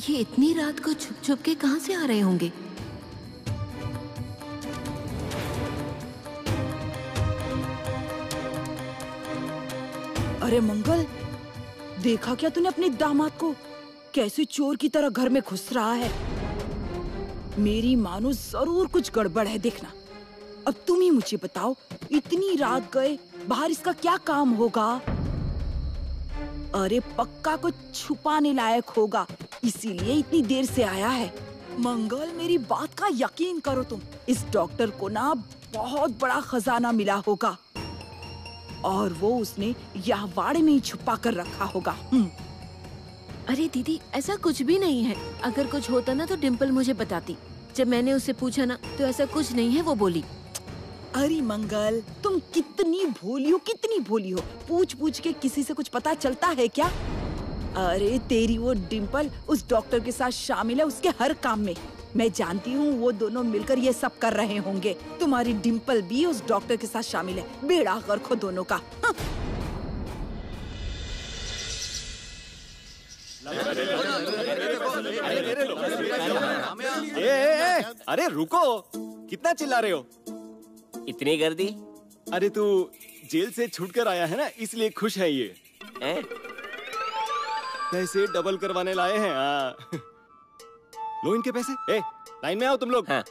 ये इतनी रात को छुप छुप के कहाँ से आ रहे होंगे? अरे मंगल, देखा क्या तूने अपने दामाद को? कैसे चोर की तरह घर में घुस रहा है। मेरी मानो जरूर कुछ गड़बड़ है, देखना। अब तुम ही मुझे बताओ, इतनी रात गए, बाहर इसका क्या काम होगा? अरे पक्का कुछ छुपाने लायक होगा, इसीलिए इतनी देर से आया है। मंगल, मेरी बात का यकीन करो तुम। इस डॉक्टर को ना बहुत बड़ा खजाना मिला होगा और वो उसने यहाँ वाड़े में ही छुपा कर रखा होगा। अरे दीदी, ऐसा कुछ भी नहीं है। अगर कुछ होता ना तो डिम्पल मुझे बताती। जब मैंने उससे पूछा ना तो ऐसा कुछ नहीं है, वो बोली। अरे मंगल, तुम कितनी भोली हो, कितनी भोली हो। पूछ पूछ के किसी से कुछ पता चलता है क्या? अरे तेरी वो डिम्पल उस डॉक्टर के साथ शामिल है, उसके हर काम में। मैं जानती हूँ वो दोनों मिलकर ये सब कर रहे होंगे। तुम्हारी डिम्पल भी उस डॉक्टर के साथ शामिल है। बेड़ा गर्क हो दोनों का। अरे रुको, कितना चिल्ला रहे हो? इतनी गर्दी? अरे तू जेल से छूटकर आया है ना, इसलिए खुश है ये। पैसे डबल करवाने लाए हैं। लो इनके पैसे। लाइन में आओ तुम लोग। हाँ,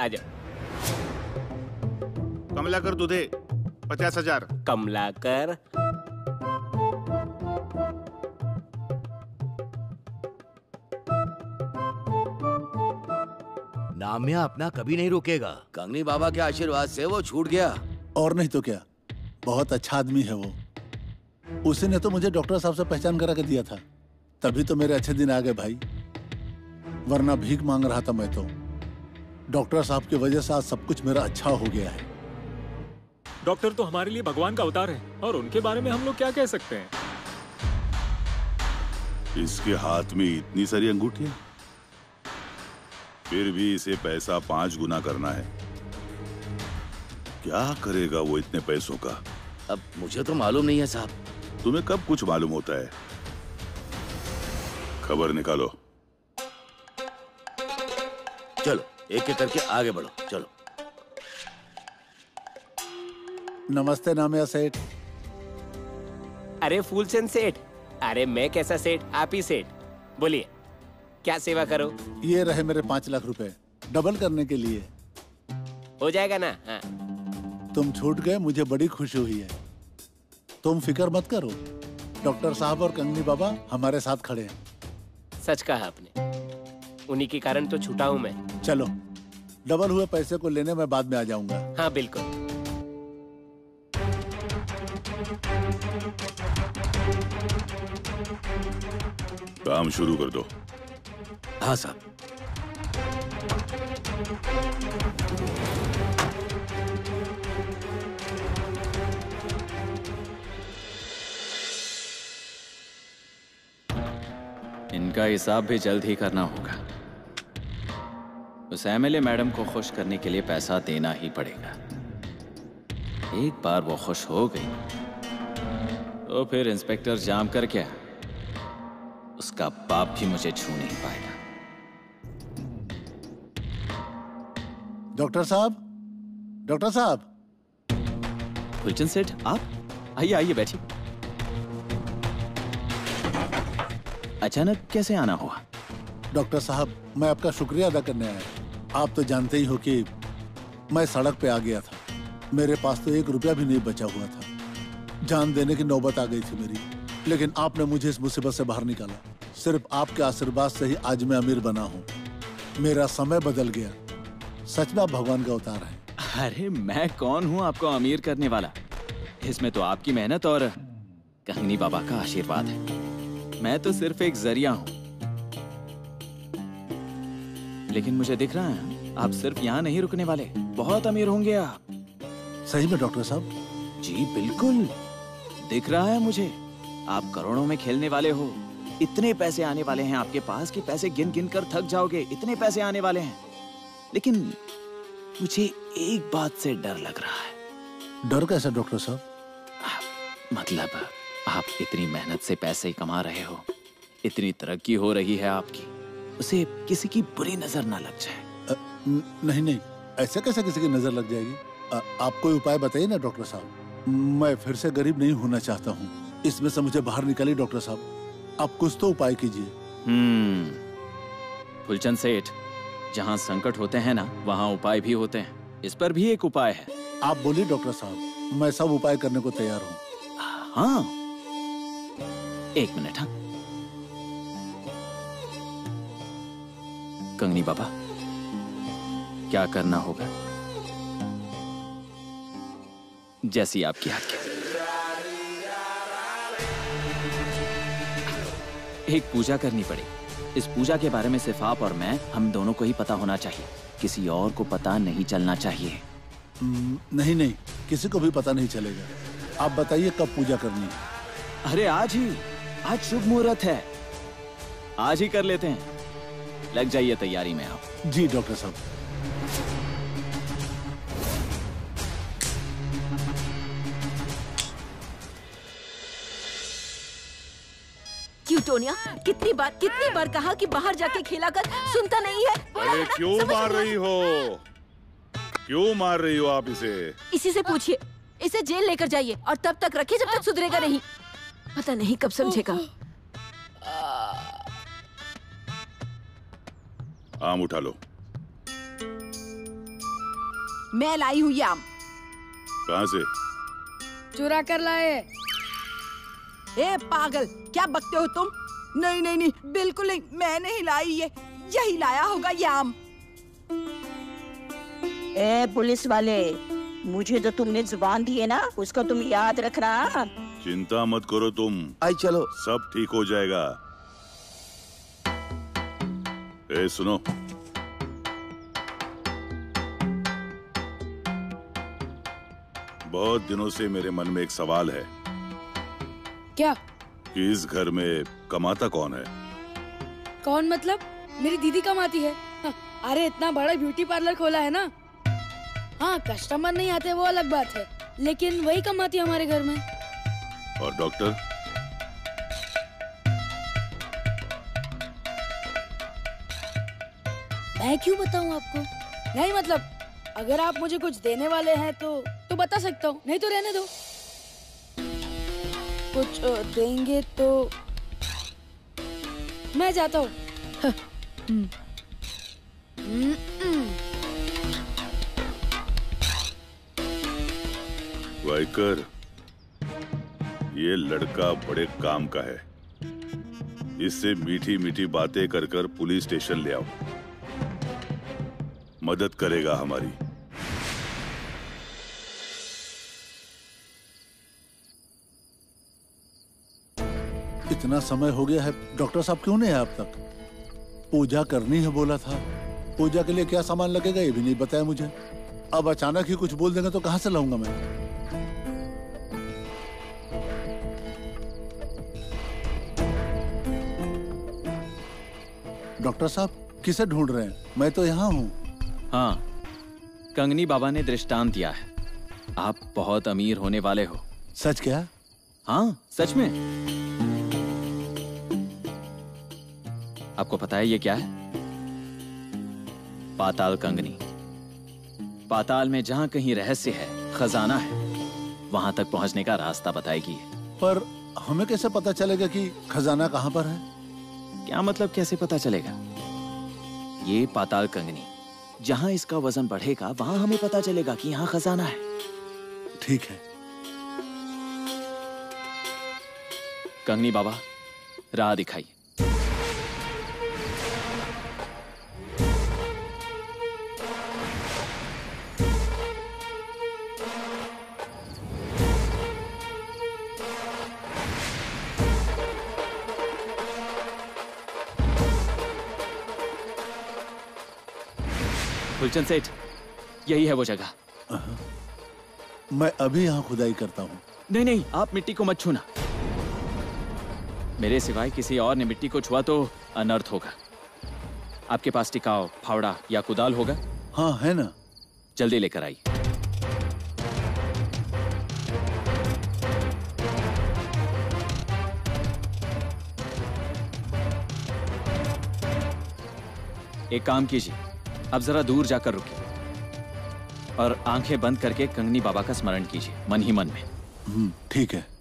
आ जाओ। कमलाकर दूधे 50,000। कमलाकर? नाम्या अपना कभी नहीं रुकेगा। कंगनी बाबा के आशीर्वाद से वो छूट गया। और नहीं तो क्या, बहुत अच्छा आदमी है वो। उसी ने तो मुझे डॉक्टर साहब से पहचान करा के दिया था, तभी तो मेरे अच्छे दिन आ गए भाई, वरना भीख मांग रहा था मैं तो। डॉक्टर साहब की वजह से आज सब कुछ मेरा अच्छा हो गया है। डॉक्टर तो हमारे लिए भगवान का अवतार है, और उनके बारे में हम लोग क्या कह सकते हैं। इसके हाथ में इतनी सारी अंगूठियां, फिर भी इसे पैसा 5 गुना करना है। क्या करेगा वो इतने पैसों का? अब मुझे तो मालूम नहीं है साहब। तुम्हें कब कुछ मालूम होता है? खबर निकालो। चलो एक एक करके आगे बढ़ो, चलो। नमस्ते नाम्या सेठ। अरे फूलचंद सेठ। अरे मैं कैसा सेठ, आप ही सेठ। बोलिए, क्या सेवा करो? ये रहे मेरे 5 लाख रुपए, डबल करने के लिए। हो जाएगा ना? हाँ। तुम छूट गए, मुझे बड़ी खुशी हुई है। तुम फिक्र मत करो, डॉक्टर साहब और कंगनी बाबा हमारे साथ खड़े हैं। सच कहा आपने, उन्हीं के कारण तो छूटा हूँ मैं। चलो, डबल हुए पैसे को लेने मैं बाद में आ जाऊंगा। हाँ बिल्कुल। काम शुरू कर दो। हाँ साहब। इनका हिसाब भी जल्द ही करना होगा। उस एमएलए मैडम को खुश करने के लिए पैसा देना ही पड़ेगा। एक बार वो खुश हो गई तो फिर इंस्पेक्टर जाम कर क्या, उसका बाप भी मुझे छू नहीं पाएगा। डॉक्टर साहब, डॉक्टर साहब। फुलचंद सेठ, आप आइए आइए बैठिए। अचानक कैसे आना हुआ? डॉक्टर साहब, मैं आपका शुक्रिया अदा करने आया। आप तो जानते ही हो कि मैं सड़क पे आ गया था। मेरे पास तो 1 रुपया भी नहीं बचा हुआ था। जान देने की नौबत आ गई थी मेरी, लेकिन आपने मुझे इस मुसीबत से बाहर निकाला। सिर्फ आपके आशीर्वाद से ही आज मैं अमीर बना हूँ। मेरा समय बदल गया। सच में आप भगवान का अवतार हैं। अरे मैं कौन हूँ आपको अमीर करने वाला? इसमें तो आपकी मेहनत और कंगनी बाबा का आशीर्वाद है। मैं तो सिर्फ एक जरिया हूँ। लेकिन मुझे दिख रहा है आप सिर्फ यहाँ नहीं रुकने वाले, बहुत अमीर होंगे आप। सही में डॉक्टर साहब? जी बिल्कुल, दिख रहा है मुझे। आप करोड़ों में खेलने वाले हो। इतने पैसे आने वाले हैं आपके पास कि पैसे गिन गिन कर थक जाओगे। इतने पैसे आने वाले हैं। लेकिन मुझे एक बात से डर लग रहा है। डर कैसा डॉक्टर साहब? मतलब आप इतनी मेहनत से पैसे कमा रहे हो, इतनी तरक्की हो रही है आपकी, उसे किसी की बुरी नजर ना लग जाए। नहीं नहीं, ऐसे कैसे किसी की नजर लग जाएगी? आप कोई उपाय बताइए ना डॉक्टर साहब। मैं फिर से गरीब नहीं होना चाहता हूँ, इसमें से मुझे बाहर निकालिए डॉक्टर साहब। आप कुछ तो उपाय कीजिए। फुलचंद सेठ, जहाँ संकट होते हैं ना वहाँ उपाय भी होते हैं। इस पर भी एक उपाय है। आप बोलिए डॉक्टर साहब, मैं सब उपाय करने को तैयार हूँ। हाँ, एक मिनट। हाँ, कंगनी बाबा, क्या करना होगा? जैसी आपकी आज्ञा। एक पूजा करनी पड़ेगी। इस पूजा के बारे में सिर्फ आप और मैं, हम दोनों को ही पता होना चाहिए। किसी और को पता नहीं चलना चाहिए। नहीं नहीं, किसी को भी पता नहीं चलेगा। आप बताइए कब पूजा करनी है? अरे आज ही, आज शुभ मुहूर्त है, आज ही कर लेते हैं। लग जाइए तैयारी में आप। जी डॉक्टर साहब। क्यों टोनिया, कितनी बार कहा कि बाहर जाके खेला कर, सुनता नहीं है। अरे क्यों मार रही हो? क्यों मार रही हो आप इसे? इसी से पूछिए। इसे जेल लेकर जाइए और तब तक रखिए जब तक सुधरेगा नहीं। पता नहीं कब समझेगा। आम उठा लो। मैं लाई हूँ ये आम। कहाँ से? चुरा कर लाए। ए पागल, क्या बकते हो तुम? नहीं नहीं नहीं, बिल्कुल नहीं, मैं नहीं लाई ये, यही लाया होगा ये आम। ए पुलिस वाले, मुझे तो तुमने जुबान दी है ना, उसको तुम याद रखना। चिंता मत करो तुम। आई चलो, सब ठीक हो जाएगा। ए सुनो, बहुत दिनों से मेरे मन में एक सवाल है। क्या? कि इस घर में कमाता कौन है? कौन मतलब? मेरी दीदी कमाती है। हाँ, अरे इतना बड़ा ब्यूटी पार्लर खोला है ना। हाँ, कस्टमर नहीं आते वो अलग बात है, लेकिन वही कमाती है हमारे घर में। और डॉक्टर? मैं क्यों बताऊं आपको? नहीं मतलब, अगर आप मुझे कुछ देने वाले हैं तो बता सकता हूँ, नहीं तो रहने दो। कुछ देंगे तो मैं जाता हूँ। वाइकर, ये लड़का बड़े काम का है। इससे मीठी मीठी बातें कर कर पुलिस स्टेशन ले आओ, मदद करेगा हमारी। इतना समय हो गया है, डॉक्टर साहब क्यों नहीं है अब तक? पूजा करनी है बोला था। पूजा के लिए क्या सामान लगेगा ये भी नहीं बताया मुझे। अब अचानक ही कुछ बोल देंगे तो कहां से लाऊंगा मैं? डॉक्टर साहब किसे ढूंढ रहे हैं? मैं तो यहाँ हूँ। हाँ, कंगनी बाबा ने दृष्टांत दिया है, आप बहुत अमीर होने वाले हो। सच क्या? हाँ, सच में। आपको पता है ये क्या है? पाताल कंगनी। पाताल में जहाँ कहीं रहस्य है, खजाना है, वहां तक पहुंचने का रास्ता बताएगी। पर हमें कैसे पता चलेगा कि खजाना कहाँ पर है? क्या मतलब कैसे पता चलेगा? ये पाताल कंगनी, जहां इसका वजन बढ़ेगा वहां हमें पता चलेगा कि यहाँ खजाना है। ठीक है। कंगनी बाबा, राह दिखाइए। फुलचंद सेठ, यही है वो जगह। मैं अभी यहाँ खुदाई करता हूँ। नहीं नहीं, आप मिट्टी को मत छूना। मेरे सिवाय किसी और ने मिट्टी को छुआ तो अनर्थ होगा। आपके पास टिकाव, फावड़ा या कुदाल होगा? हाँ है ना। जल्दी लेकर आइए। एक काम कीजिए, अब जरा दूर जाकर रुकिए और आंखें बंद करके कंगनी बाबा का स्मरण कीजिए मन ही मन में। ठीक है।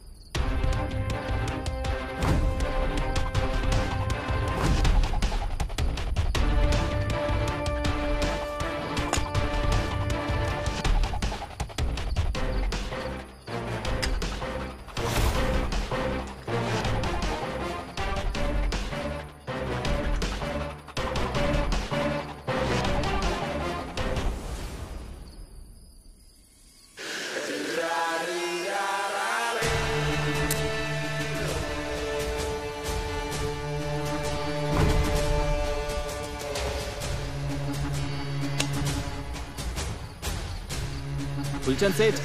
फुलचंद सेठ,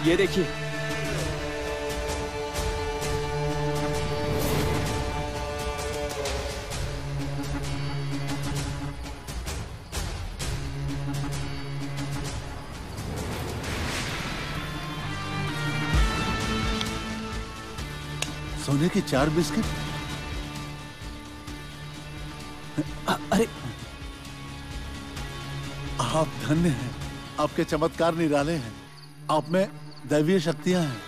ये देखिए। सोने की 4 बिस्किट। अरे आप धन्य हैं, आपके चमत्कार निराले हैं, आप में दैवीय शक्तियां हैं,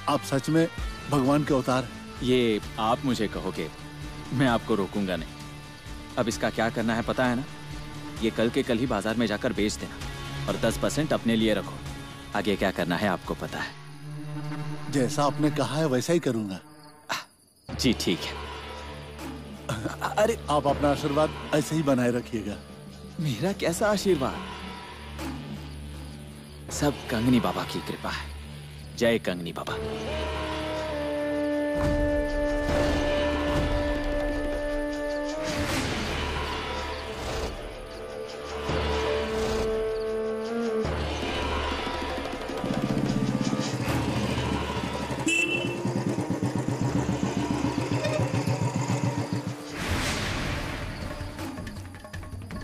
आप सच में भगवान के अवतार हैं। ये आप मुझे कहोगे, मैं आपको रोकूंगा नहीं। अब इसका क्या करना है पता है ना? ये कल के कल ही बाजार में जाकर बेच देना और 10% अपने लिए रखो। आगे क्या करना है आपको पता है। जैसा आपने कहा है वैसा ही करूंगा। जी ठीक है। अरे आप अपना आशीर्वाद ऐसे ही बनाए रखिएगा। मेरा कैसा आशीर्वाद? सब कंगनी बाबा की कृपा है। जय कंगनी बाबा।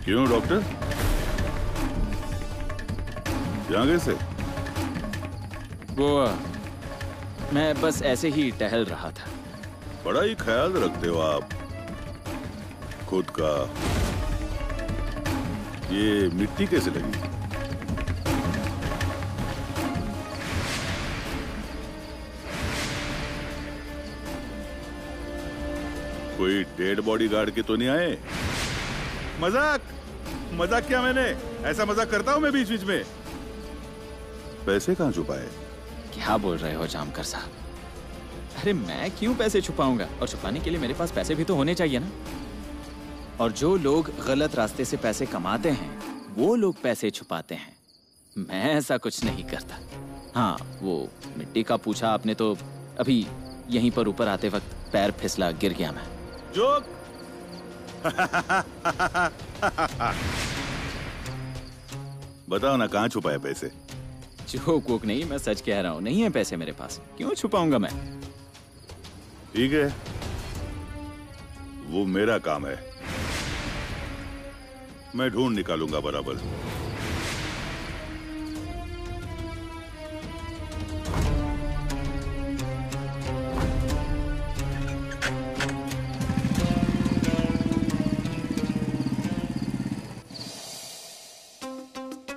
क्यों डॉक्टर, यहाँ कैसे? वो मैं बस ऐसे ही टहल रहा था। बड़ा ही ख्याल रखते हो आप खुद का। ये मिट्टी कैसे लगी? कोई डेड बॉडी गार्ड के तो नहीं आए? मजाक किया मैंने। ऐसा मजाक करता हूं मैं बीच बीच में। पैसे कहाँ छुपाए? क्या बोल रहे हो जामकर साहब? अरे मैं क्यों पैसे छुपाऊंगा? और छुपाने के लिए मेरे पास पैसे भी तो होने चाहिए ना। और जो लोग गलत रास्ते से पैसे कमाते हैं वो लोग पैसे छुपाते हैं। मैं ऐसा कुछ नहीं करता। हाँ, वो मिट्टी का पूछा आपने तो अभी यहीं पर ऊपर आते वक्त पैर फिसला, गिर गया मैं। जोक। बताओ ना, कहाँ छुपाए पैसे? जोक वोक नहीं, मैं सच कह रहा हूँ। नहीं है पैसे मेरे पास, क्यों छुपाऊंगा मैं? ठीक है, वो मेरा काम है, मैं ढूंढ निकालूंगा बराबर।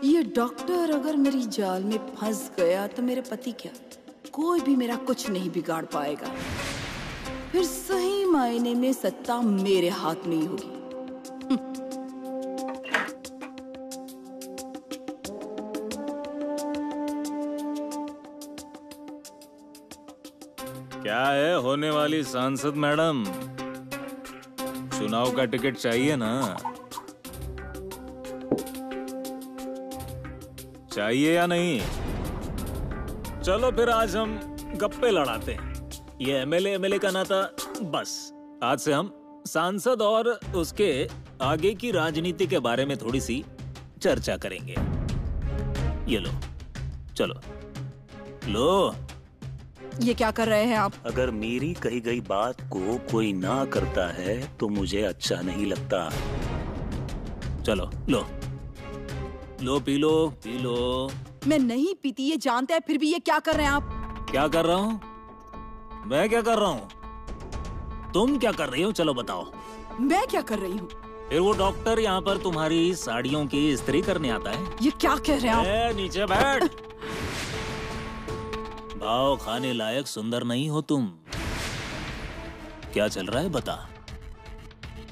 ये डॉक्टर अगर मेरी जाल में फंस गया तो मेरे पति क्या, कोई भी मेरा कुछ नहीं बिगाड़ पाएगा। फिर सही मायने में सत्ता मेरे हाथ में ही होगी। क्या है होने वाली सांसद मैडम, चुनाव का टिकट चाहिए ना? चाहिए या नहीं? चलो फिर आज हम गप्पे लड़ाते हैं। ये एमएलए का नाता बस, आज से हम सांसद और उसके आगे की राजनीति के बारे में थोड़ी सी चर्चा करेंगे। ये लो, चलो लो। ये क्या कर रहे हैं आप? अगर मेरी कही गई बात को कोई ना करता है तो मुझे अच्छा नहीं लगता। चलो लो लो, पी लो पी लो। मैं नहीं पीती, ये जानते हैं, फिर भी ये क्या कर रहे हैं आप? क्या कर रहा हूँ मैं? क्या कर रहा हूँ? तुम क्या कर रही हो? चलो बताओ। मैं क्या कर रही हूँ? फिर वो डॉक्टर यहाँ पर तुम्हारी साड़ियों की इस्त्री करने आता है। ये क्या कह रहे हैं आप? नीचे बैठ। भाव खाने लायक सुंदर नहीं हो तुम। क्या चल रहा है बता।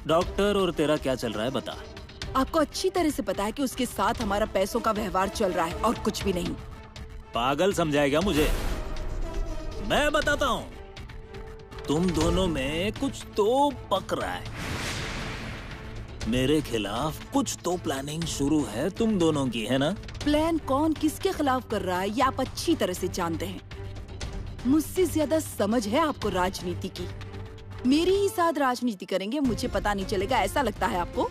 डॉक्टर और तेरा क्या चल रहा है बता। आपको अच्छी तरह से पता है कि उसके साथ हमारा पैसों का व्यवहार चल रहा है और कुछ भी नहीं। पागल समझाएगा मुझे? मैं बताता हूँ। तुम दोनों में कुछ तो पक रहा है। मेरे खिलाफ कुछ तो प्लानिंग शुरू है तुम दोनों की, है ना? प्लान कौन किसके खिलाफ कर रहा है ये आप अच्छी तरह से जानते हैं। मुझसे ज्यादा समझ है आपको राजनीति की। मेरे ही साथ राजनीति करेंगे, मुझे पता नहीं चलेगा ऐसा लगता है आपको?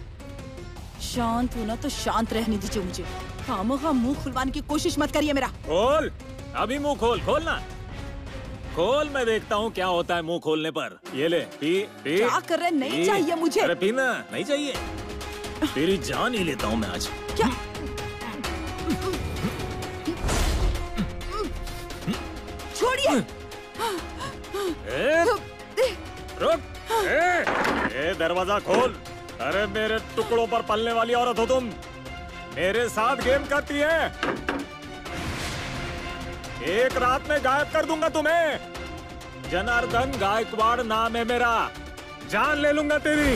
शांत होना तो शांत रहने दीजिए मुझे। खामोखा मुंह खुलवाने की कोशिश मत करिए मेरा। खोल, अभी मुंह खोल। खोलना खोल, मैं देखता हूँ क्या होता है मुंह खोलने पर। ये ले, पी पी। क्या कर रहे? नहीं चाहिए मुझे। अरे पीना नहीं चाहिए। तेरी जान ही लेता हूँ मैं आज। क्या? छोड़िए। रुक। दरवाजा खोल। अरे मेरे टुकड़ों पर पलने वाली औरत हो तुम। मेरे साथ गेम करती है। एक रात में गायब कर दूंगा तुम्हें। जनार्दन गायकवाड़ नाम है मेरा। जान ले लूंगा तेरी।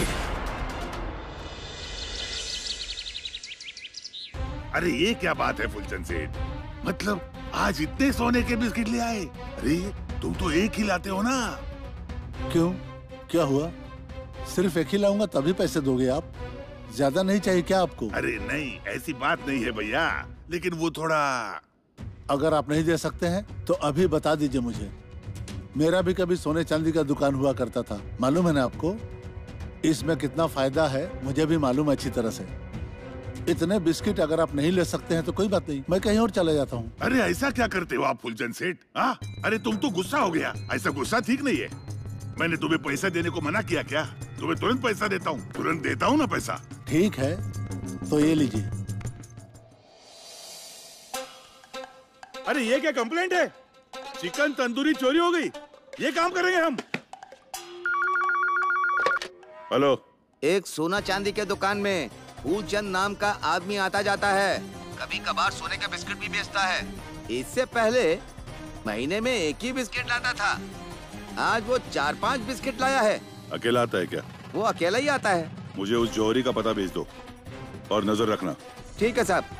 अरे ये क्या बात है फुलचंद सेठ, मतलब आज इतने सोने के बिस्किट ले आए? अरे तुम तो एक ही लाते हो ना। क्यों, क्या हुआ? सिर्फ एक ही लाऊंगा तभी पैसे दोगे आप? ज्यादा नहीं चाहिए क्या आपको? अरे नहीं, ऐसी बात नहीं है भैया, लेकिन वो थोड़ा। अगर आप नहीं दे सकते हैं तो अभी बता दीजिए मुझे। मेरा भी कभी सोने चांदी का दुकान हुआ करता था, मालूम है ना आपको? इसमें कितना फायदा है मुझे भी मालूम है अच्छी तरह से। इतने बिस्किट अगर आप नहीं ले सकते हैं तो कोई बात नहीं, मैं कहीं और चला जाता हूँ। अरे ऐसा क्या करते हो आप फुलचंद सेठ? अरे तुम तो गुस्सा हो गया। ऐसा गुस्सा ठीक नहीं है। मैंने तुम्हें पैसा देने को मना किया क्या? तुम्हें तुरंत पैसा देता हूँ, तुरंत देता हूँ ना पैसा। ठीक है तो ये लीजिए। अरे ये क्या कंप्लेंट है? चिकन तंदूरी चोरी हो गई, ये काम करेंगे हम। हेलो, एक सोना चांदी के दुकान में फूलचंद नाम का आदमी आता जाता है। कभी कभार सोने का बिस्किट भी बेचता है। इससे पहले महीने में एक ही बिस्किट लाता था, आज वो 4-5 बिस्किट लाया है। अकेला आता है क्या? वो अकेला ही आता है। मुझे उस जौहरी का पता भेज दो और नजर रखना। ठीक है साहब।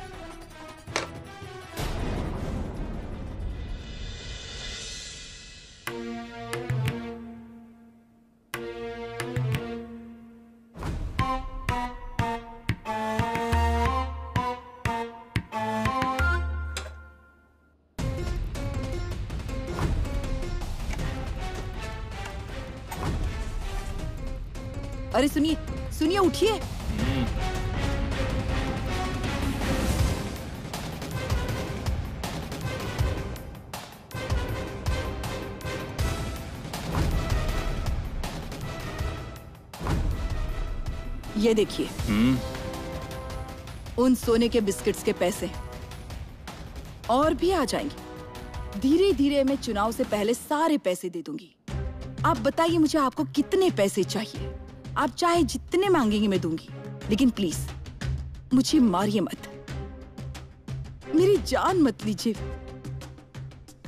अरे सुनिए सुनिए, उठिए। ये देखिए, उन सोने के बिस्किट्स के पैसे और भी आ जाएंगे। धीरे धीरे मैं चुनाव से पहले सारे पैसे दे दूंगी। आप बताइए मुझे आपको कितने पैसे चाहिए? आप चाहे जितने मांगेंगे मैं दूंगी, लेकिन प्लीज मुझे मारिए मत, मेरी जान मत लीजिए।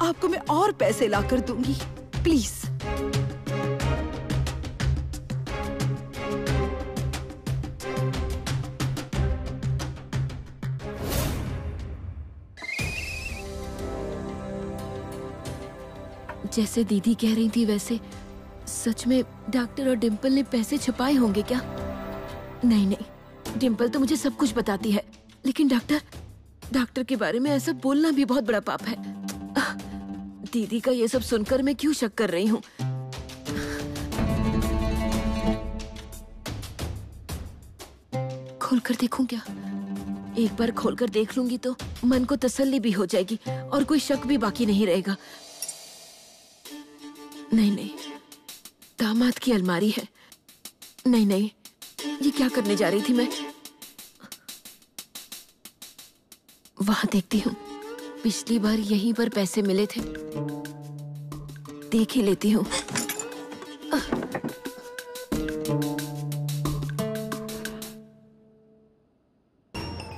आपको मैं और पैसे लाकर दूंगी, प्लीज। जैसे दीदी कह रही थी वैसे सच में डॉक्टर और डिम्पल ने पैसे छुपाए होंगे क्या? नहीं नहीं, डिम्पल तो मुझे सब कुछ बताती है, लेकिन डॉक्टर के बारे में ऐसा बोलना भी बहुत बड़ा पाप है। दीदी का ये सब सुनकर मैं क्यों शक कर रही हूँ? खोलकर देखूं क्या? एक बार खोलकर देख लूंगी तो मन को तसल्ली भी हो जाएगी और कोई शक भी बाकी नहीं रहेगा। नहीं नहीं, दामाद की अलमारी है। नहीं नहीं, ये क्या करने जा रही थी मैं? वहां देखती हूँ, पिछली बार यहीं पर पैसे मिले थे, देख ही लेती हूँ।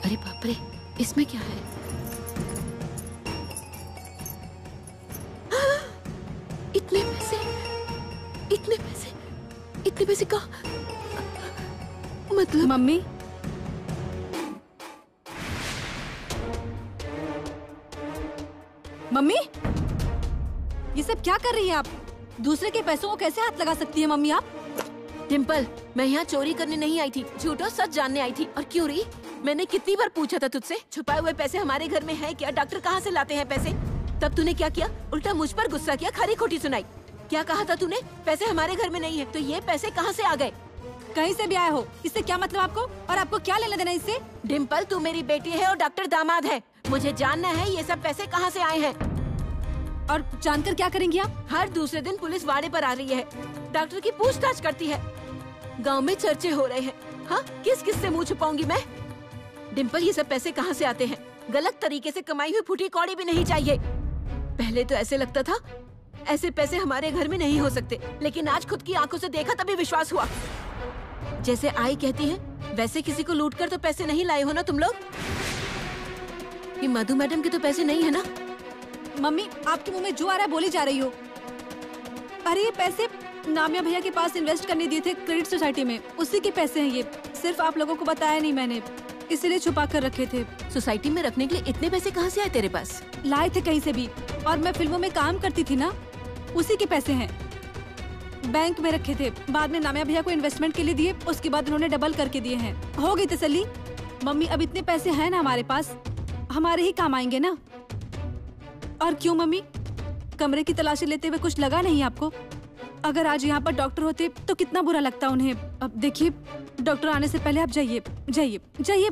अरे बाप रे, इसमें क्या है? इतने पैसे, इतने पैसे, इतने पैसे का मतलब? मम्मी, मम्मी, ये सब क्या कर रही हैं आप? दूसरे के पैसों को कैसे हाथ लगा सकती है मम्मी आप? डिम्पल, मैं यहाँ चोरी करने नहीं आई थी, झूठो सच जानने आई थी। और क्यों रही? मैंने कितनी बार पूछा था तुझसे, छुपाए हुए पैसे हमारे घर में है क्या? डॉक्टर कहाँ से लाते हैं पैसे? तब तूने क्या किया? उल्टा मुझ पर गुस्सा किया, खरी खोटी सुनाई। क्या कहा था तूने? पैसे हमारे घर में नहीं है, तो ये पैसे कहाँ से आ गए? कहीं से भी आए हो, इससे क्या मतलब आपको? और आपको क्या लेना देना इससे? डिम्पल, तू मेरी बेटी है और डॉक्टर दामाद है, मुझे जानना है ये सब पैसे कहाँ से आए हैं। और जानकर क्या करेंगी आप? हर दूसरे दिन पुलिस वाड़े पर आ रही है, डॉक्टर की पूछताछ करती है, गांव में चर्चे हो रहे हैं। हाँ, किस किस से मुंह छुपाऊंगी मैं? डिम्पल, ये सब पैसे कहाँ से आते हैं? गलत तरीके से कमाई हुई फूटी कौड़ी भी नहीं चाहिए। पहले तो ऐसे लगता था ऐसे पैसे हमारे घर में नहीं हो सकते, लेकिन आज खुद की आंखों से देखा तभी विश्वास हुआ। जैसे आई कहती है, वैसे किसी को लूट कर तो पैसे नहीं लाए हो ना तुम लोग? ये मधु मैडम के तो पैसे नहीं है ना? मम्मी, आपके मुंह में जो आ रहा है बोली जा रही हो। अरे ये पैसे नामिया भैया के पास इन्वेस्ट करने दिए थे क्रेडिट सोसाइटी में, उसी के पैसे हैं ये। सिर्फ आप लोगों को बताया नहीं मैंने, इसलिए छुपा कर रखे थे। सोसाइटी में रखने के लिए इतने पैसे कहाँ से आए तेरे पास? लाए थे कहीं से भी, और मैं फिल्मों में काम करती थी ना, उसी के पैसे हैं। बैंक में रखे थे, बाद में नामिया भैया को इन्वेस्टमेंट के लिए दिए, उसके बाद उन्होंने डबल करके दिए हैं। हो गई तसल्ली? मम्मी, अब इतने पैसे हैं ना हमारे पास, हमारे ही काम आएंगे ना। और क्यों मम्मी, कमरे की तलाशी लेते हुए कुछ लगा नहीं आपको? अगर आज यहाँ पर डॉक्टर होते तो कितना बुरा लगता उन्हें। अब देखिए, डॉक्टर आने से पहले आप जाइए, जाइए, जाइए,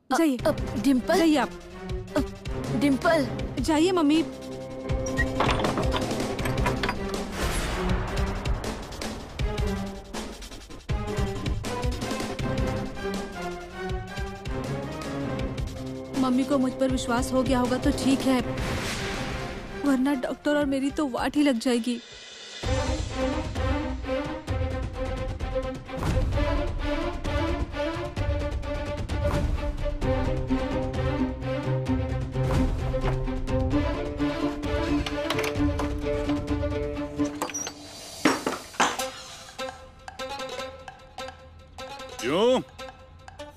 जाइए। डिम्पल, जाइए आप। डिम्पल, जाइए मम्मी। मम्मी को मुझ पर विश्वास हो गया होगा तो ठीक है, वरना डॉक्टर और मेरी तो वाट ही लग जाएगी। क्यों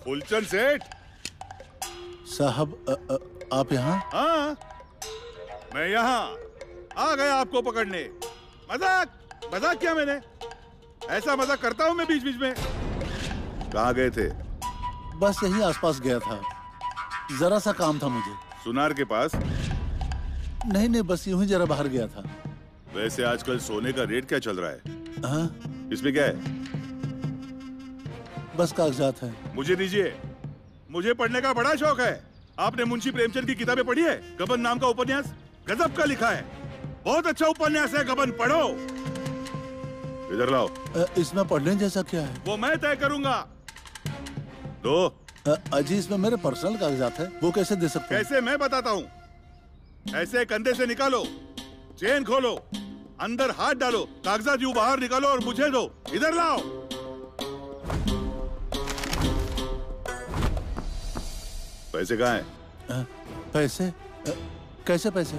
फुलचंद सेठ साहब, आप यहाँ? हाँ, मैं यहाँ आ गया आपको पकड़ने। मजाक मजाक किया मैंने, ऐसा मजाक करता हूँ मैं बीच बीच में। कहाँ गए थे? बस यही आसपास गया था, जरा सा काम था मुझे। सुनार के पास? नहीं, बस यूं ही जरा बाहर गया था। वैसे आजकल सोने का रेट क्या चल रहा है? हाँ? इसमें क्या है? बस कागजात है। मुझे दीजिए, मुझे पढ़ने का बड़ा शौक है। आपने मुंशी प्रेमचंद की किताबें पढ़ी है? गबन नाम का उपन्यास गजब का लिखा है, बहुत अच्छा उपन्यास है गबन, पढ़ो। इधर लाओ। इसमें पढ़ने जैसा क्या है? वो मैं तय करूंगा। दो। अजी, इसमें मेरे पर्सनल कागजात है, वो कैसे दे सकते हैं? कैसे मैं बताता हूँ। ऐसे कंधे से निकालो, चेन खोलो, अंदर हाथ डालो, कागजात यूं बाहर निकालो और मुझे दो। इधर लाओ। पैसे कहाँ हैं? पैसे? कैसे पैसे?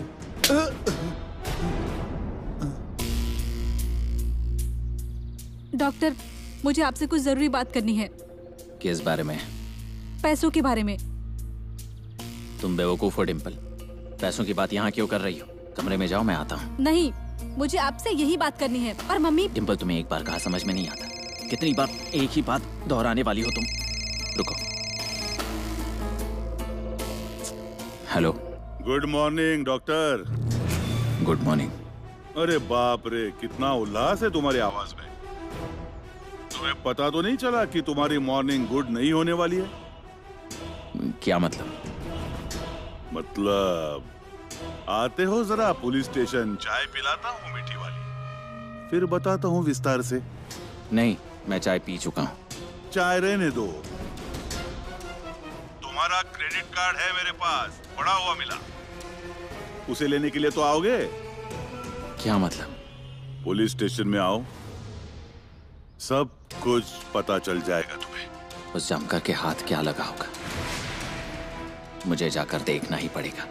डॉक्टर, मुझे आपसे कुछ जरूरी बात करनी है। किस बारे में? पैसों के बारे में। तुम बेवकूफ हो डिम्पल, पैसों की बात यहाँ क्यों कर रही हो? कमरे में जाओ, मैं आता हूँ। नहीं, मुझे आपसे यही बात करनी है। और मम्मी। डिम्पल, तुम्हें एक बार कहा समझ में नहीं आता? कितनी बार एक ही बात दोहराने वाली हो तुम? रुको। Hello. Good morning doctor. Good morning. अरे बाप रे, कितना उल्लास है तुम्हारी आवाज में। तुम्हें पता तो नहीं चला कि तुम्हारी मॉर्निंग गुड नहीं होने वाली है? क्या मतलब? मतलब आते हो जरा पुलिस स्टेशन, चाय पिलाता हूँ मीठी वाली, फिर बताता हूँ विस्तार से। नहीं, मैं चाय पी चुका हूँ। चाय रहने दो। तुम्हारा क्रेडिट कार्ड है मेरे पास, पड़ा हुआ मिला, उसे लेने के लिए तो आओगे? क्या मतलब? पुलिस स्टेशन में आओ, सब कुछ पता चल जाएगा तुम्हें। उस जमकर के हाथ क्या लगा होगा? मुझे जाकर देखना ही पड़ेगा।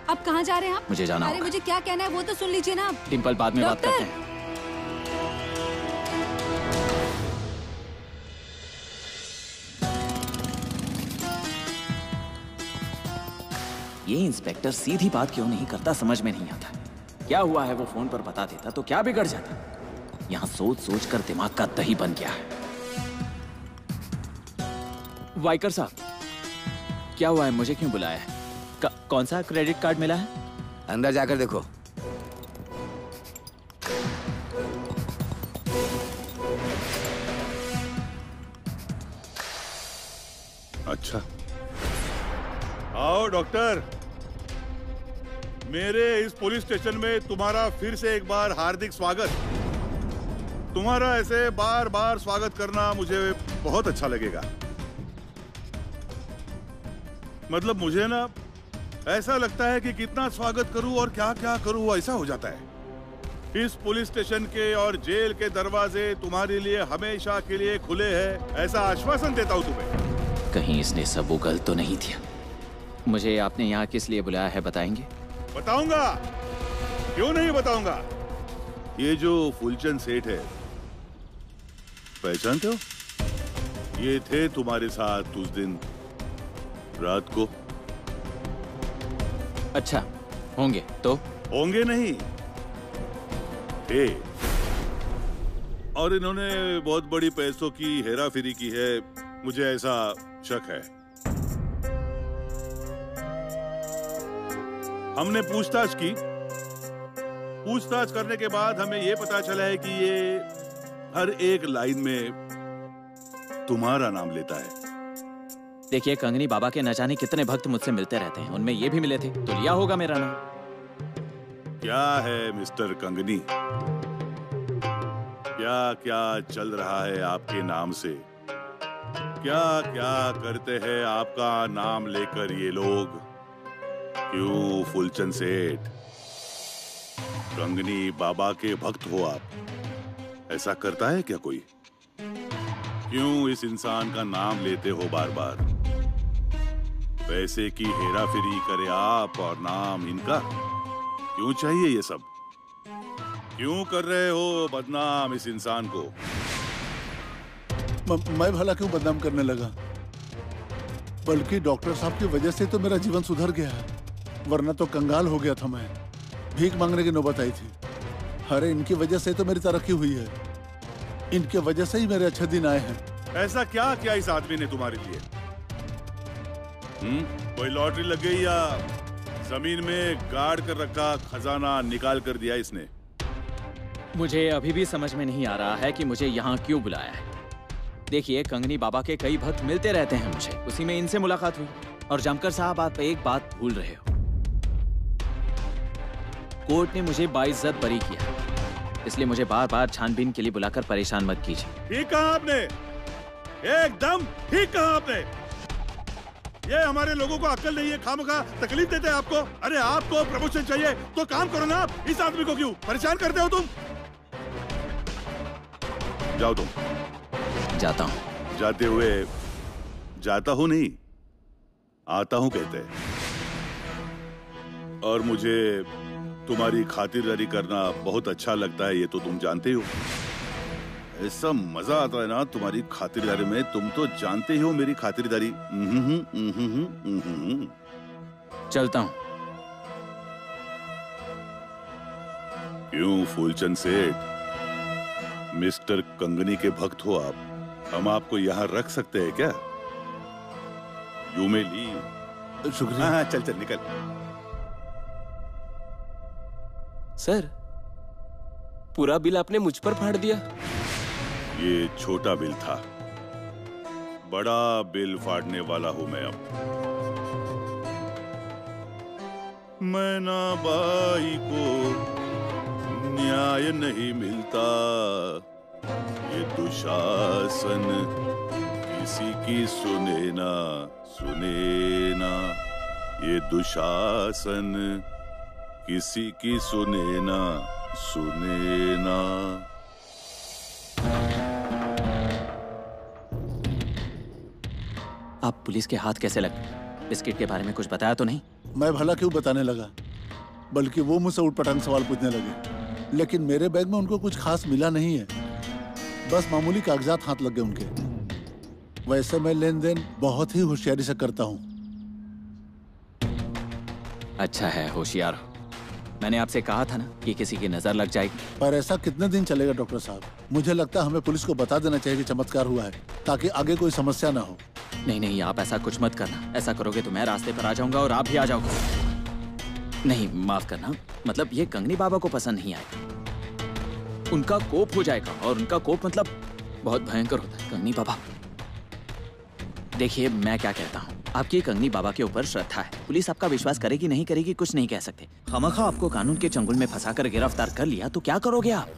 अब कहाँ जा रहे हैं आप? मुझे जाना अरे होगा। मुझे क्या कहना है वो तो सुन लीजिए ना आप। डिम्पल, बाद में बात डॉक्टर! करते हैं। ये इंस्पेक्टर सीधी बात क्यों नहीं करता समझ में नहीं आता। क्या हुआ है वो फोन पर बता देता तो क्या बिगड़ जाता। यहाँ सोच सोच कर दिमाग का दही बन गया है। वाइकर साहब, क्या हुआ है? मुझे क्यों बुलाया है? कौन सा क्रेडिट कार्ड मिला है? अंदर जाकर देखो। अच्छा, आओ डॉक्टर। मेरे इस पुलिस स्टेशन में तुम्हारा फिर से एक बार हार्दिक स्वागत। तुम्हारा ऐसे बार बार स्वागत करना मुझे बहुत अच्छा लगेगा। मतलब मुझे ना ऐसा लगता है कि कितना स्वागत करूं और क्या क्या करूं, ऐसा हो जाता है। इस पुलिस स्टेशन के और जेल के दरवाजे तुम्हारे लिए हमेशा के लिए खुले हैं, ऐसा आश्वासन देता हूं तुम्हें। कहीं इसने सब उगल तो नहीं दिया। मुझे आपने यहाँ किस लिए बुलाया है बताएंगे? बताऊंगा, क्यों नहीं बताऊंगा। ये जो फूलचंद सेठ है, पहचानते हो? ये थे तुम्हारे साथ उस दिन रात को। अच्छा, होंगे तो? होंगे नहीं थे। और इन्होंने बहुत बड़ी पैसों की हेरा फेरी की है, मुझे ऐसा शक है। हमने पूछताछ की। पूछताछ करने के बाद हमें यह पता चला है कि ये हर एक लाइन में तुम्हारा नाम लेता है। देखिए, कंगनी बाबा के न जाने कितने भक्त मुझसे मिलते रहते हैं, उनमें ये भी मिले थे तो लिया होगा मेरा नाम। क्या है मिस्टर कंगनी, क्या क्या चल रहा है आपके नाम से? क्या क्या करते हैं आपका नाम लेकर ये लोग? क्यों फूलचंद सेठ, कंगनी बाबा के भक्त हो आप? ऐसा करता है क्या कोई? क्यों इस इंसान का नाम लेते हो बार बार? पैसे की हेरा फेरी करे आप और नाम इनका? क्यों चाहिए ये सब? क्यों कर रहे हो बदनाम इस इंसान को? मैं भला क्यों बदनाम करने लगा? बल्कि डॉक्टर साहब की वजह से तो मेरा जीवन सुधर गया है, वरना तो कंगाल हो गया था मैं। भीख मांगने की नौबत आई थी। अरे इनकी वजह से तो मेरी तरक्की हुई है, इनके वजह से ही मेरे अच्छे दिन आए हैं। ऐसा क्या किया इस आदमी ने तुम्हारे लिए? कोई लॉटरी लग गई या जमीन में गाड़ कर रखा खजाना निकाल कर दिया इसने? मुझे अभी भी समझ में नहीं आ रहा है कि मुझे यहाँ क्यों बुलाया है। देखिए, कंगनी बाबा के कई भक्त मिलते रहते हैं मुझे, उसी में इनसे मुलाकात हुई। और जमकर साहब, आप एक बात भूल रहे हो। कोर्ट ने मुझे बाइज्जत बरी किया, इसलिए मुझे बार बार छानबीन के लिए बुलाकर परेशान मत कीजिए। ठीक कहा आपने, एकदम ठीक कहा आपने। ये हमारे लोगों को अक्ल नहीं है, खामखा तकलीफ देते हैं आपको। अरे आपको प्रमोशन चाहिए तो काम करो ना, आप इस आदमी को क्यों परेशान करते हो तुम? जाओ तुम। जाता हूँ। जाते हुए जाता हूँ नहीं, आता हूँ कहते हैं। और मुझे तुम्हारी खातिरदारी करना बहुत अच्छा लगता है, ये तो तुम जानते हो। ऐसा मजा आता है ना तुम्हारी खातिरदारी में, तुम तो जानते ही हो मेरी खातिरदारी। चलता हूँ। क्यों फूलचंद सेठ, मिस्टर कंगनी के भक्त हो आप, हम आपको यहाँ रख सकते हैं क्या? यू में लीव। शुक्रिया। हाँ, चल चल निकल। सर, पूरा बिल आपने मुझ पर फाड़ दिया। ये छोटा बिल था, बड़ा बिल फाड़ने वाला हूं मैं अब। मैना बाई को न्याय नहीं मिलता, ये दुशासन किसी की सुने ना, सुने ना। ये दुशासन किसी की सुने ना, सुने ना। आप पुलिस के हाथ कैसे लगे? बिस्किट के बारे में कुछ बताया तो नहीं? मैं भला क्यों बताने लगा, बल्कि वो मुझसे उठपटांग सवाल पूछने लगे। लेकिन मेरे बैग में उनको कुछ खास मिला नहीं है, बस मामूली कागजात हाथ लग गए उनके। वैसे मैं लेन देन बहुत ही होशियारी से करता हूँ। अच्छा है, होशियार। मैंने आपसे कहा था ना कि किसी की नजर लग जाएगी। पर ऐसा कितने दिन चलेगा डॉक्टर साहब? मुझे लगता है हमें पुलिस को बता देना चाहिए कि चमत्कार हुआ है, ताकि आगे कोई समस्या ना हो। नहीं नहीं, आप ऐसा कुछ मत करना। ऐसा करोगे तो मैं रास्ते पर आ जाऊंगा और आप भी आ जाओगे। नहीं, माफ करना, मतलब ये कंगनी बाबा को पसंद नहीं आएगा। उनका कोप हो जाएगा, और उनका कोप मतलब बहुत भयंकर होता है। कंगनी बाबा, देखिए मैं क्या कहता हूँ, आपकी कंगनी बाबा के ऊपर श्रद्धा है। पुलिस आपका विश्वास करेगी नहीं करेगी कुछ नहीं कह सकते। खामखा आपको कानून के चंगुल में फंसाकर गिरफ्तार कर लिया तो क्या करोगे आप?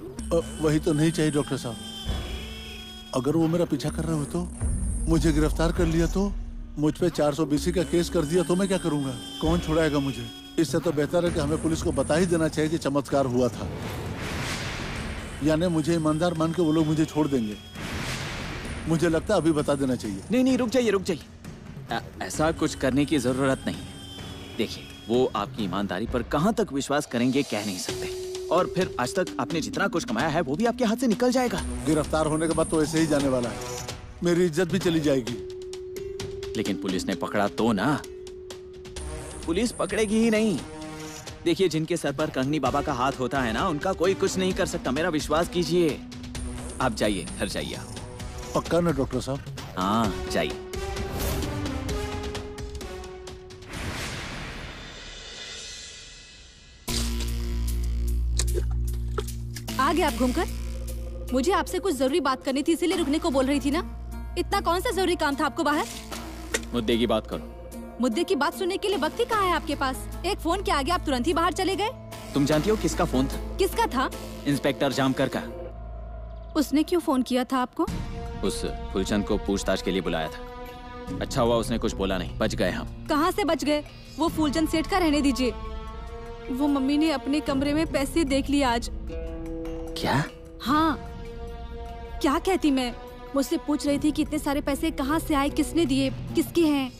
वही तो नहीं चाहिए डॉक्टर साहब। अगर वो मेरा पीछा कर रहे हो तो, मुझे गिरफ्तार कर लिया तो, मुझ पे 420 का केस कर दिया तो मैं क्या करूंगा? कौन छुड़ाएगा मुझे? इससे तो बेहतर है कि हमें पुलिस को बता ही देना चाहिए कि चमत्कार हुआ था, यानी मुझे ईमानदार मान के वो लोग मुझे छोड़ देंगे। मुझे लगता है अभी बता देना चाहिए। नहीं नहीं, रुक जाइए रुक जाइए, ऐसा कुछ करने की जरूरत नहीं है। देखिए, वो आपकी ईमानदारी पर कहां तक विश्वास करेंगे कह नहीं सकते, और फिर आज तक आपने जितना कुछ कमाया है वो भी आपके हाथ से निकल जाएगा। गिरफ्तार होने के बाद तो ऐसे ही जाने वाला है, मेरी इज्जत भी चली जाएगी। लेकिन पुलिस ने पकड़ा तो ना? पुलिस पकड़ेगी ही नहीं। देखिए, जिनके सर पर कंगनी बाबा का हाथ होता है ना, उनका कोई कुछ नहीं कर सकता। मेरा विश्वास कीजिए। आप जाइए, घर जाइए। पक्का ना डॉक्टर साहब? हाँ, जाइए। आ गए आप घूमकर? मुझे आपसे कुछ जरूरी बात करनी थी, इसीलिए रुकने को बोल रही थी ना। इतना कौन सा जरूरी काम था आपको बाहर? मुद्दे की बात करो। मुद्दे की बात सुनने के लिए वक्त ही कहाँ है आपके पास? एक फोन के आगे आप तुरंत ही बाहर चले गए। तुम जानती हो किसका फोन था? किसका था? इंस्पेक्टर जामकर का। उसने क्यों फोन किया था आपको? उस फुलचंद को पूछताछ के लिए बुलाया था। अच्छा हुआ उसने कुछ बोला नहीं, बच गए हम। कहाँ से बच गए? वो फूलचंद सेठ का रहने दीजिए। वो मम्मी ने अपने कमरे में पैसे देख लिए आज। क्या? हाँ, क्या कहती मैं? मुझसे पूछ रही थी कि इतने सारे पैसे कहाँ से आए, किसने दिए, किसके हैं।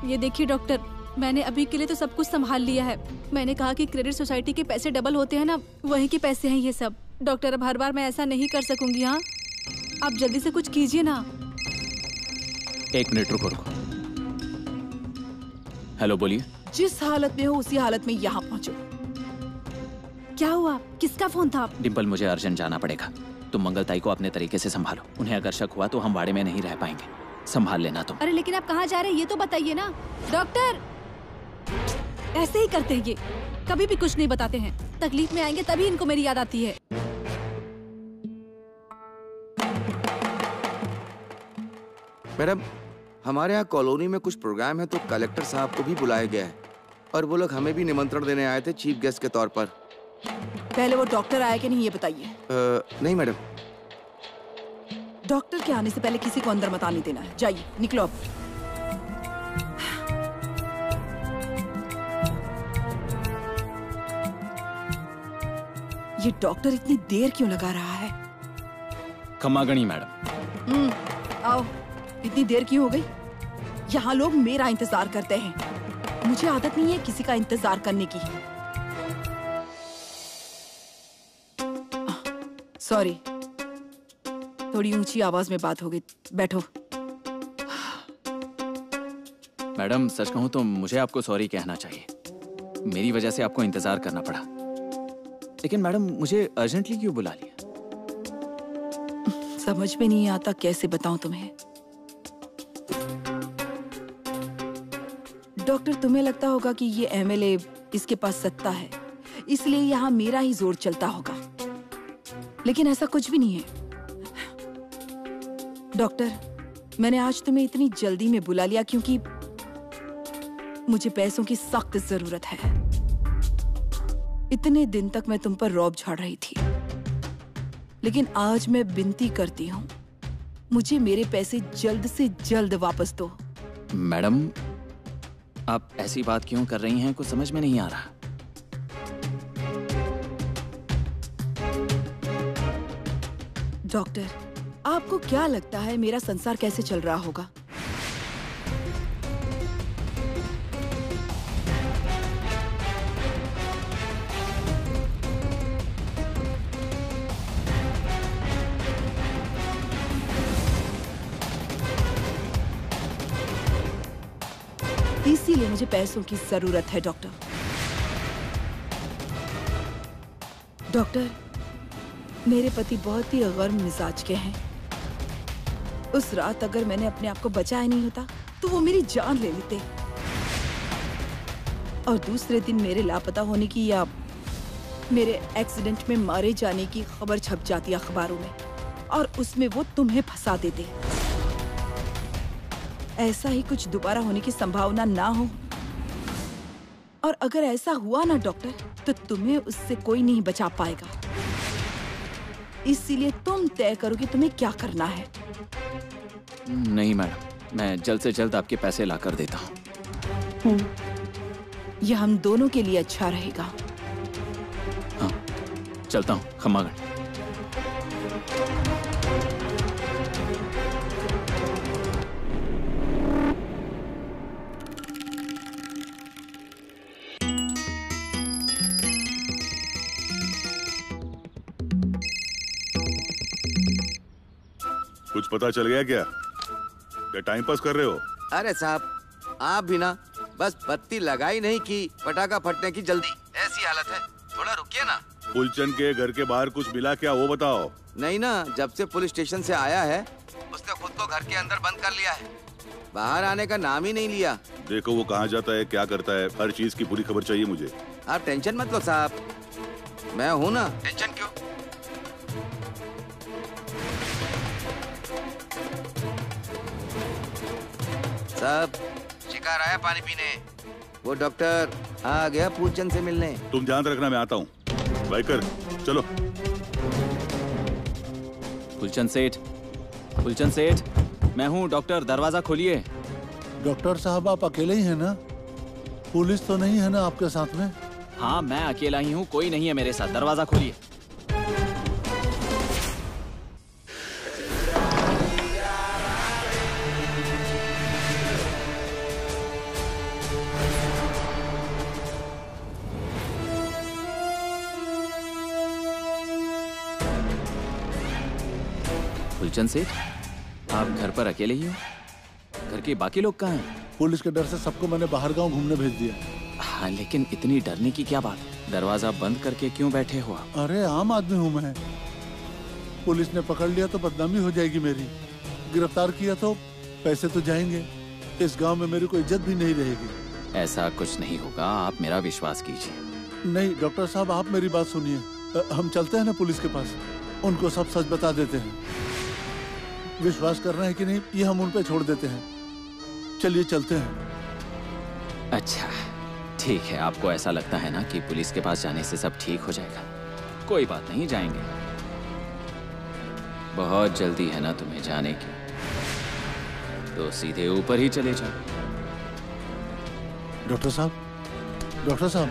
ये देखिए डॉक्टर, मैंने अभी के लिए तो सब कुछ संभाल लिया है। मैंने कहा कि क्रेडिट सोसाइटी के पैसे डबल होते हैं ना, वहीं के पैसे हैं ये सब। डॉक्टर, अब हर बार मैं ऐसा नहीं कर सकूंगी। हाँ, आप जल्दी से कुछ कीजिए ना। एक मिनट रुको। हेलो, बोलिए। जिस हालत में हो उसी हालत में यहाँ पहुँचो। क्या हुआ? किसका फोन था? डिम्पल, मुझे अर्जेंट जाना पड़ेगा। तुम मंगलताई को अपने तरीके से संभालो। उन्हें अगर शक हुआ तो हम वाड़े में नहीं रह पाएंगे। संभाल लेना तुम। अरे लेकिन आप कहाँ जा रहे हैं ये तो बताइए ना। डॉक्टर, ऐसे ही करते हैं ये, कभी भी कुछ नहीं बताते हैं। तकलीफ में आएंगे तभी इनको मेरी याद आती है। मैडम, हमारे यहाँ कॉलोनी में कुछ प्रोग्राम है तो कलेक्टर साहब को भी बुलाया गया है, और वो लोग हमें भी निमंत्रण देने आए थे चीफ गेस्ट के तौर पर। पहले वो डॉक्टर आया कि नहीं ये बताइए। नहीं मैडम। डॉक्टर के आने से पहले किसी को अंदर मत आने देना है। जाइए, निकलो अब। ये डॉक्टर इतनी देर क्यों लगा रहा है? खमागणी मैडम। आओ। इतनी देर क्यों हो गई? यहाँ लोग मेरा इंतजार करते हैं। मुझे आदत नहीं है किसी का इंतजार करने की। सॉरी, थोड़ी ऊंची आवाज में बात हो गई। बैठो। मैडम, सच कहूं तो मुझे आपको सॉरी कहना चाहिए। मेरी वजह से आपको इंतजार करना पड़ा। लेकिन मैडम, मुझे अर्जेंटली क्यों बुला लिया? समझ में नहीं आता कैसे बताऊं तुम्हें। डॉक्टर, तुम्हें लगता होगा कि ये एमएलए, इसके पास सत्ता है, इसलिए यहाँ मेरा ही जोर चलता होगा, लेकिन ऐसा कुछ भी नहीं है। डॉक्टर, मैंने आज तुम्हें इतनी जल्दी में बुला लिया क्योंकि मुझे पैसों की सख्त जरूरत है। इतने दिन तक मैं तुम पर रौब झाड़ रही थी, लेकिन आज मैं विनती करती हूँ, मुझे मेरे पैसे जल्द से जल्द वापस दो। मैडम, आप ऐसी बात क्यों कर रही हैं, कुछ समझ में नहीं आ रहा। डॉक्टर, आपको क्या लगता है मेरा संसार कैसे चल रहा होगा? इसीलिए मुझे पैसों की जरूरत है डॉक्टर। डॉक्टर, मेरे पति बहुत ही गर्म मिजाज के हैं। उस रात अगर मैंने अपने आप को बचाया नहीं होता तो वो मेरी जान ले लेते, और दूसरे दिन मेरे लापता होने की या मेरे एक्सीडेंट में मारे जाने की खबर छप जाती अखबारों में, और उसमें वो तुम्हें फंसा देते। ऐसा ही कुछ दोबारा होने की संभावना ना हो, और अगर ऐसा हुआ ना डॉक्टर, तो तुम्हें उससे कोई नहीं बचा पाएगा। इसीलिए तुम तय करो कि तुम्हें क्या करना है। नहीं मैडम, मैं जल्द से जल्द आपके पैसे ला कर देता हूँ। यह हम दोनों के लिए अच्छा रहेगा। हाँ, चलता हूँ खम्मागढ़। कुछ पता चल गया क्या? क्या टाइम पास कर रहे हो? अरे साहब, आप भी ना बस बत्ती लगाई नहीं कि पटाखा फटने की जल्दी, ऐसी हालत है। थोड़ा रुकिए ना। फूलचंद के घर के बाहर कुछ मिला क्या, वो बताओ। नहीं ना, जब से पुलिस स्टेशन से आया है उसने खुद को घर के अंदर बंद कर लिया है, बाहर आने का नाम ही नहीं लिया। देखो वो कहाँ जाता है, क्या करता है, हर चीज की पूरी खबर चाहिए मुझे। आप टेंशन मत लो साहब, मैं हूँ ना, टेंशन क्यों। साहब, शिकार आया पानी पीने। वो डॉक्टर आ गया फूलचंद से मिलने। तुम ध्यान रखना, मैं आता हूँ। बाइकर चलो। फूलचंद सेठ, फूलचंद सेठ, मैं हूँ डॉक्टर, दरवाजा खोलिए। डॉक्टर साहब, आप अकेले ही हैं ना? पुलिस तो नहीं है ना आपके साथ में? हाँ, मैं अकेला ही हूँ, कोई नहीं है मेरे साथ। दरवाजा खोलिए। फूलचंद सेठ, आप घर पर अकेले ही हो? घर के बाकी लोग कहाँ हैं? पुलिस के डर से सबको मैंने बाहर गांव घूमने भेज दिया। हाँ, लेकिन इतनी डरने की क्या बात है? दरवाजा बंद करके क्यों बैठे हो आप? अरे आम आदमी हूँ मैं। पुलिस ने पकड़ लिया तो बदनामी हो जाएगी मेरी, गिरफ्तार किया तो पैसे तो जाएंगे, इस गांव में मेरी कोई इज्जत भी नहीं रहेगी। ऐसा कुछ नहीं होगा, आप मेरा विश्वास कीजिए। नहीं डॉक्टर साहब, आप मेरी बात सुनिए। हम चलते हैं ना पुलिस के पास, उनको सब सच बता देते हैं। विश्वास करना है कि नहीं ये हम उन पे छोड़ देते हैं। चलिए चलते हैं। अच्छा ठीक है, आपको ऐसा लगता है ना कि पुलिस के पास जाने से सब ठीक हो जाएगा? कोई बात नहीं, जाएंगे। बहुत जल्दी है ना तुम्हें जाने की, तो सीधे ऊपर ही चले जाओ। डॉक्टर साहब, डॉक्टर साहब,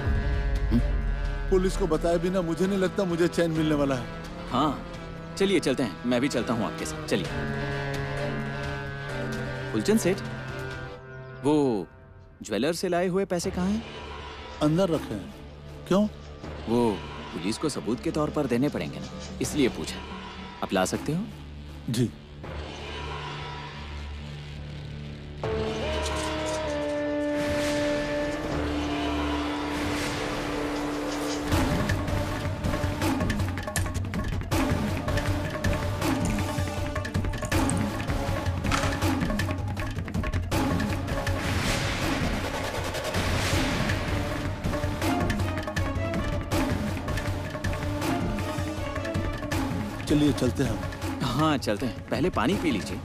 पुलिस को बताया बिना मुझे नहीं लगता मुझे चैन मिलने वाला है। हाँ चलिए चलते हैं, मैं भी चलता हूँ आपके साथ। चलिए। फूलचंद सेठ, वो ज्वेलर से लाए हुए पैसे कहाँ हैं? अंदर रखे हैं। क्यों? वो पुलिस को सबूत के तौर पर देने पड़ेंगे ना, इसलिए पूछा। आप ला सकते हो? जी। चलिए चलते हैं। हाँ चलते हैं, पहले पानी पी लीजिए,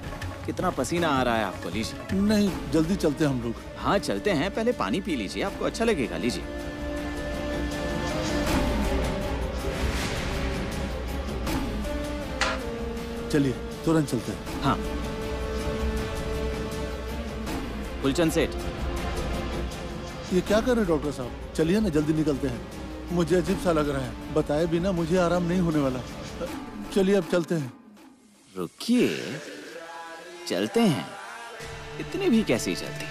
कितना पसीना आ रहा है आपको। लीजिए। नहीं, जल्दी चलते हैं हम लोग। हाँ चलते हैं, पहले पानी पी लीजिए, आपको अच्छा लगेगा। लीजिए। चलिए तुरंत चलते हैं। हाँ। फूलचंद सेठ, ये क्या कर रहे डॉक्टर साहब? चलिए ना, जल्दी निकलते हैं। मुझे अजीब सा लग रहा है, बताए बिना मुझे आराम नहीं होने वाला। चलिए अब चलते हैं। रुकिए, चलते हैं, इतनी भी कैसी जल्दी?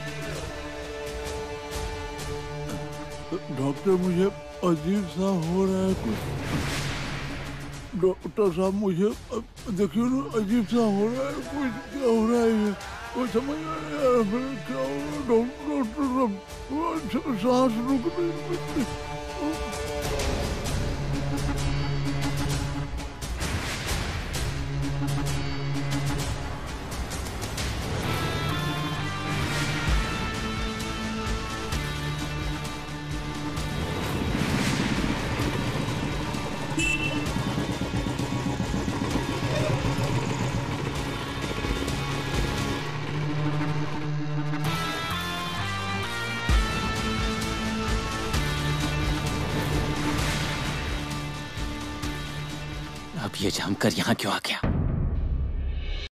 डॉक्टर मुझे अजीब सा हो रहा है कुछ। डॉक्टर साहब मुझे देखिए ना, अजीब सा हो रहा है कुछ। क्या हो रहा है ये? कुछ समझ नहीं आ रहा। क्या हो रहा है? डॉक्टर साहब सांस रुक गई। अब ये जमकर यहाँ क्यों आ गया?